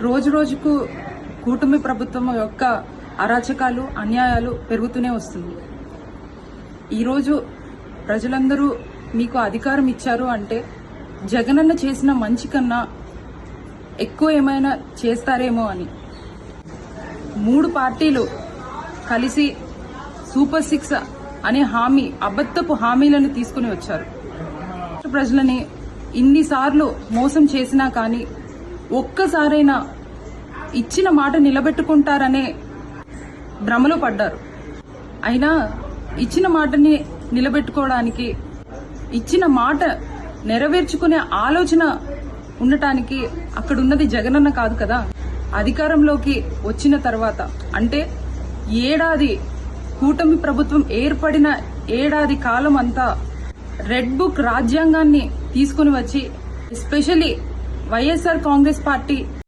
రోజు రోజుకు కూటమి ప్రభుత్వం యొక్క అరాచకాలు అన్యాయాలు పెరుగుతూనే వస్తుంది. ఈరోజు ప్రజలందరూ మీకు అధికారం ఇచ్చారు అంటే జగనన్న చేసిన మంచి కన్నా ఎక్కువ ఏమైనా చేస్తారేమో అని. 3 పార్టీలు కలిసి సూపర్ 6 అనే అబద్ధపు హామీలను తీసుకుని వచ్చారు. ప్రజలని ఇన్నిసార్లు మోసం చేసినా కానీ ఒక్కసారైనా ఇచ్చిన మాట నిలబెట్టుకుంటారనే భ్రమలో పడ్డారు. అయినా ఇచ్చిన మాటని నిలబెట్టుకోవడానికి, ఇచ్చిన మాట నెరవేర్చుకునే ఆలోచన ఉండటానికి అక్కడున్నది జగనన్న కాదు కదా. అధికారంలోకి వచ్చిన తర్వాత అంటే ఏడాది, కూటమి ప్రభుత్వం ఏర్పడిన ఏడాది కాలం అంతా రెడ్ బుక్ రాజ్యాంగాన్ని తీసుకుని వచ్చి ఎస్పెషల్లీ వైఎస్ఆర్ కాంగ్రెస్ పార్టీ